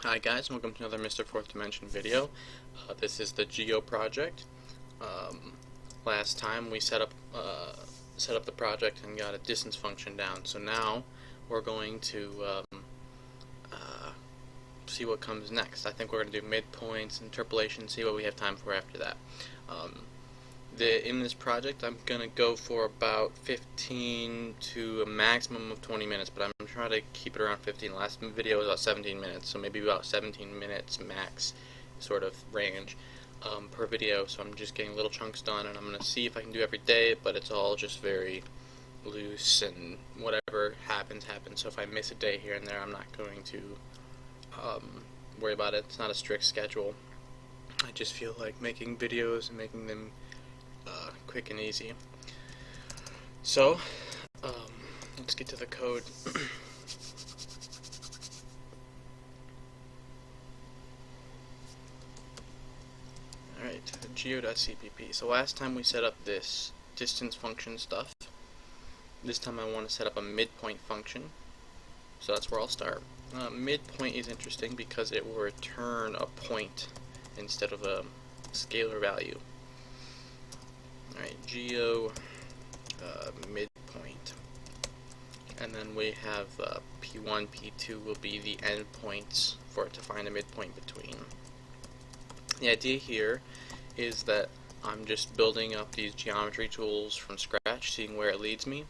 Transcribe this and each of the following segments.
Hi guys, welcome to another Mr. Fourth Dimension video. This is the Geo project. Last time we set up the project and got a distance function down, so now we're going to see what comes next. I think we're going to do midpoints, interpolation, see what we have time for after that. In this project, I'm going to go for about 15 to a maximum of 20 minutes, but I'm trying to keep it around 15. Last video was about 17 minutes, so maybe about 17 minutes max sort of range per video, so I'm just getting little chunks done, and I'm going to see if I can do every day, but it's all just very loose, and whatever happens, happens. So if I miss a day here and there, I'm not going to worry about it. It's not a strict schedule. I just feel like making videos and making them quick and easy. So, let's get to the code. Alright, geo.cpp. So last time we set up this distance function stuff. This time I want to set up a midpoint function. So that's where I'll start. Midpoint is interesting because it will return a point instead of a scalar value. Alright, geo midpoint, and then we have P1, P2 will be the endpoints for it to find a midpoint between. The idea here is that I'm just building up these geometry tools from scratch, seeing where it leads me.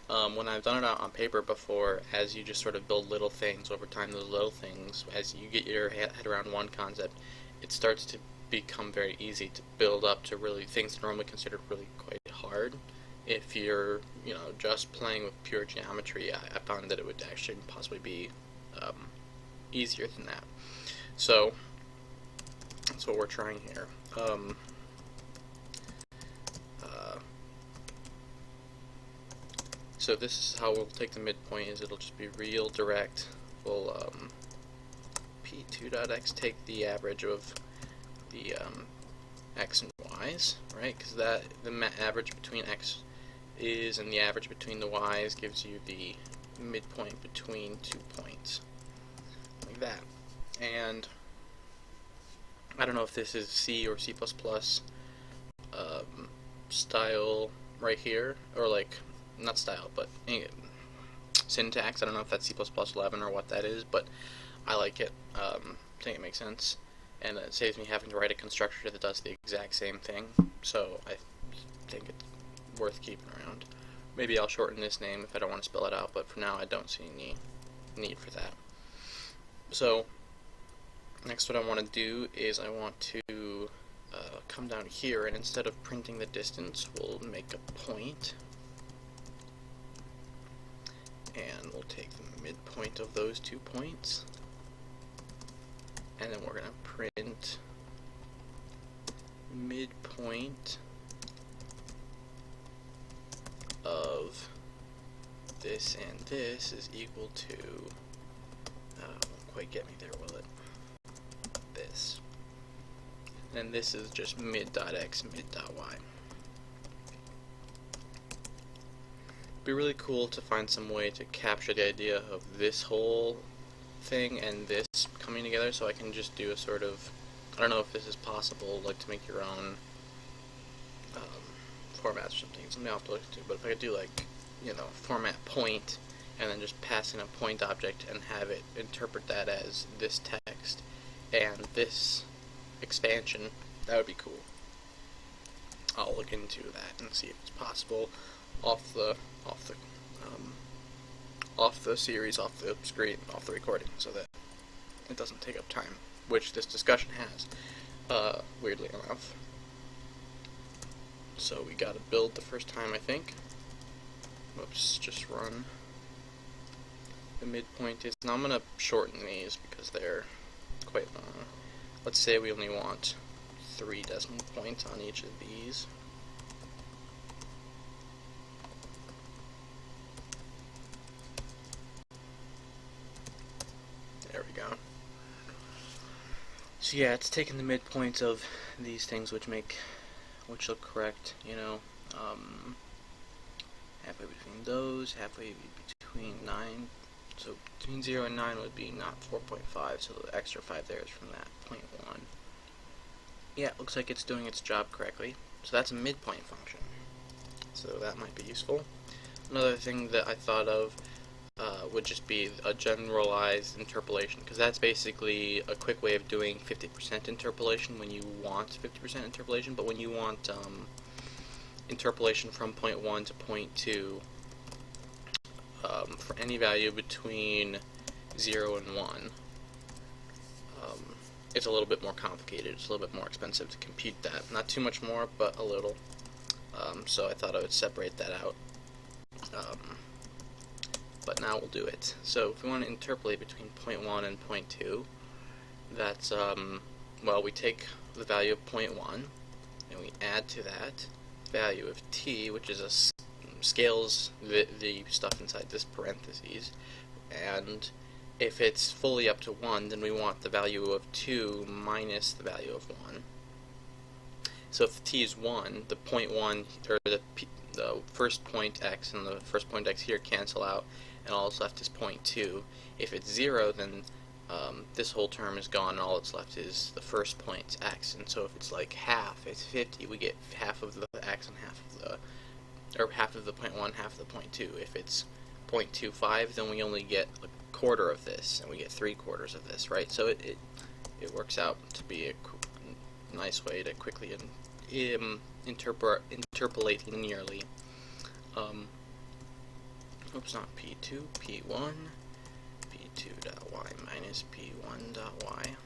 When I've done it out on paper before, as you just sort of build little things over time, those little things, as you get your head around one concept, it starts to become very easy to build up to really things normally considered really quite hard. If you're, just playing with pure geometry, I found that it would actually possibly be easier than that. So that's what we're trying here. So this is how we'll take the midpoint. Is it'll just be real direct. We'll p2.x take the average of the x and y's, right? Because the average between x is and the average between the y's gives you the midpoint between 2 points, like that. And I don't know if this is C or C++ style right here, or like not style, but syntax. I don't know if that's C++ 11 or what that is, but I like it. I think it makes sense. And it saves me having to write a constructor that does the exact same thing, so I think it's worth keeping around. Maybe I'll shorten this name if I don't want to spell it out, but for now I don't see any need for that. So, next what I want to do is I want to come down here, and instead of printing the distance, we'll make a point, and we'll take the midpoint of those 2 points. And then we're going to print midpoint of this and this is equal to, won't quite get me there, will it? This. And this is just mid.x, mid.y. Be really cool to find some way to capture the idea of this whole thing and this coming together, so I can just do a sort of, I don't know if this is possible, like to make your own formats or something. Something I'll have to look into, but if I could do like, format point and then just pass in a point object and have it interpret that as this text and this expansion, that would be cool. I'll look into that and see if it's possible off the series, off the screen, off the recording, so that it doesn't take up time, which this discussion has, weirdly enough. So we gotta build the first time, I think. Whoops, just run. The midpoint is, now I'm gonna shorten these because they're quite long. Let's say we only want 3 decimal points on each of these. There we go. So yeah, it's taking the midpoints of these things which look correct, halfway between those, halfway between 9 So between 0 and 9 would be not 4.5, so the extra 5 there is from that, 0.1. Yeah, it looks like it's doing its job correctly. So that's a midpoint function. So that might be useful. Another thing that I thought of would just be a generalized interpolation, because that's basically a quick way of doing 50% interpolation when you want 50% interpolation, but when you want interpolation from point 1 to point 2 for any value between 0 and 1, it's a little bit more complicated. It's a little bit more expensive to compute that. Not too much more, but a little. So I thought I would separate that out. But now we'll do it. So if we want to interpolate between point 1 and point 2, that's, well, we take the value of point 1, and we add to that value of t, which is scales the stuff inside this parentheses, and if it's fully up to 1, then we want the value of 2 minus the value of 1. So if t is 1, the point 1, or the first point x and the first point x here cancel out, and all that's left is point 2. If it's 0, then this whole term is gone, and all that's left is the first point x. And so if it's like half, it's 50, we get half of the x and half of the, or half of the point 1, half of the point 2. If it's 0.25, then we only get a quarter of this, and we get 3/4 of this, right? So it works out to be a nice way to quickly interpolate linearly. Oops, not P2, P1, P2.y minus P1.y.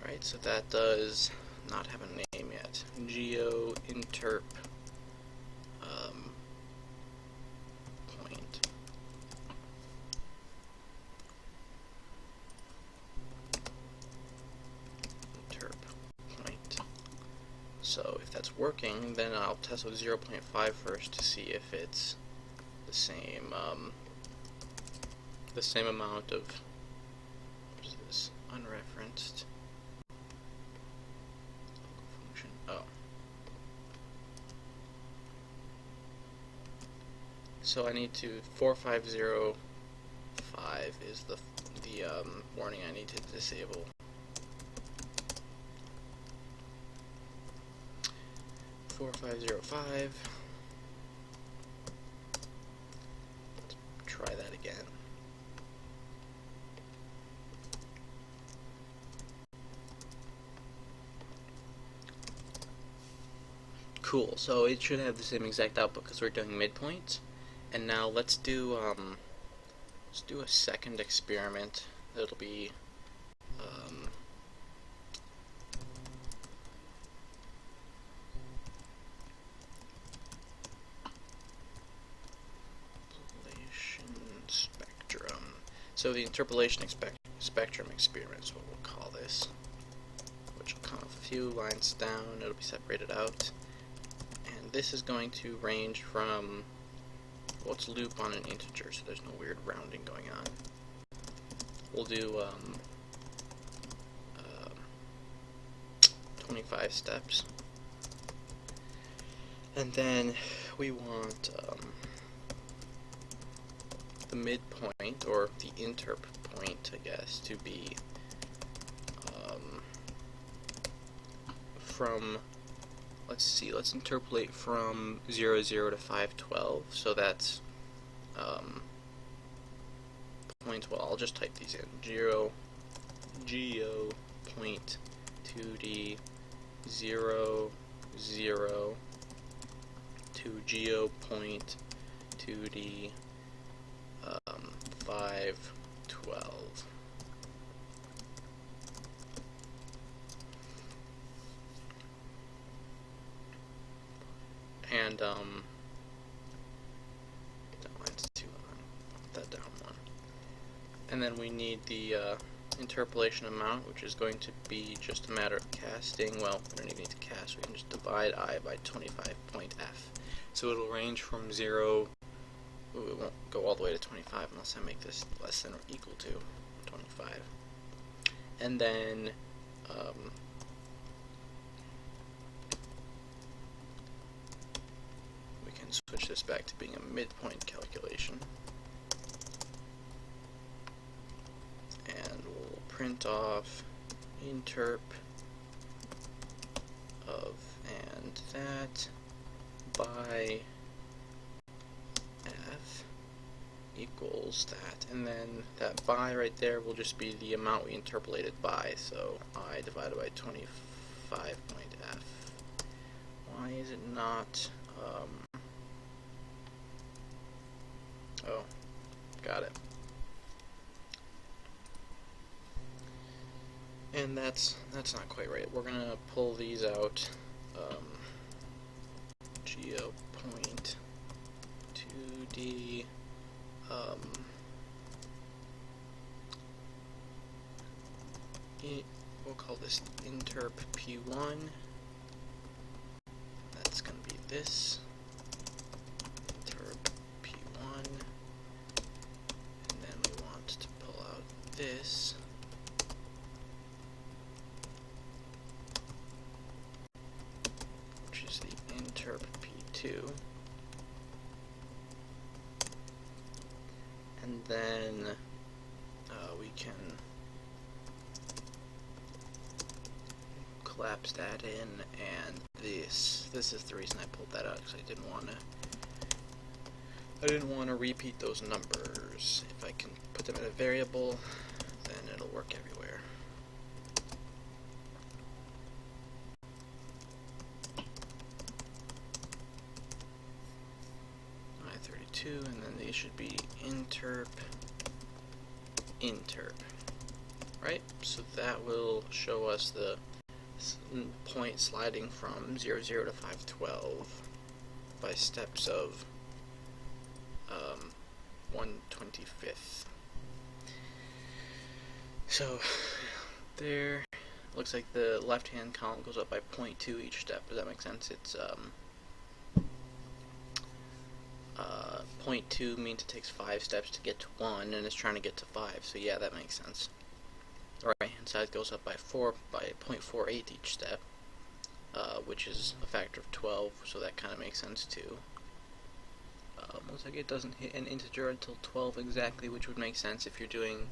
Alright, so that does not have a name yet. GeoInterp point. Interp point. So if that's working, then I'll test with 0.5 first to see if it's the same amount of, what is this, unreferenced function. Oh. So I need to 4505 is the warning I need to disable. 4505. Let's try that again. Cool. So it should have the same exact output because we're doing midpoints. And now let's do a second experiment. It'll be spectrum. So the interpolation spectrum experiment is what we'll call this, which will come a few lines down. It'll be separated out, and this is going to range from, well, it's loop on an integer, so there's no weird rounding going on. We'll do 25 steps, and then we want the midpoint, or the interp point, I guess, to be from, let's see, let's interpolate from 0, 0 to 512, so that's point, well, I'll just type these in, geo point 2d 0, 0 to geo point 2d 512. And that line's too long. Put that down one. And then we need the interpolation amount, which is going to be just a matter of casting. Well, we don't even need to cast. We can just divide I by 25.f. So it'll range from 0. Ooh, it won't go all the way to 25 unless I make this less than or equal to 25. And then we can switch this back to being a midpoint calculation. print off interp of and that by f equals that, and then that by right there will just be the amount we interpolated by, so I divided by 25.f. Why is it not, oh, got it. And that's not quite right. We're gonna pull these out. Geo point 2D we'll call this interp p1. That's gonna be this interp p1, and then we want to pull out this. Interp P2, and then we can collapse that in, and this is the reason I pulled that out, because I didn't want to repeat those numbers. If I can put them in a variable, then it'll work everywhere. And then these should be interp, right? So that will show us the point sliding from 0, 0 to 512 by steps of 1/25. So there, looks like the left-hand column goes up by 0.2 each step. Does that make sense? It's 0.2 means it takes 5 steps to get to 1, and it's trying to get to 5, so yeah, that makes sense. The right-hand side goes up by 0.48 each step, which is a factor of 12, so that kind of makes sense too. Looks like it doesn't hit an integer until 12 exactly, which would make sense if you're doing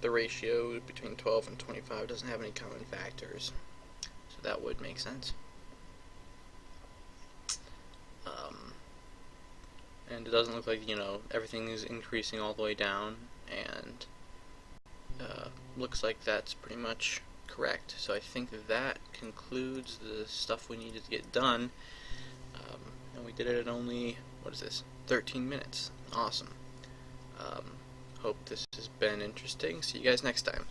the ratio between 12 and 25 doesn't have any common factors, so that would make sense. And it doesn't look like, everything is increasing all the way down, and looks like that's pretty much correct. So I think that concludes the stuff we needed to get done, and we did it in only, 13 minutes. Awesome. Hope this has been interesting. See you guys next time.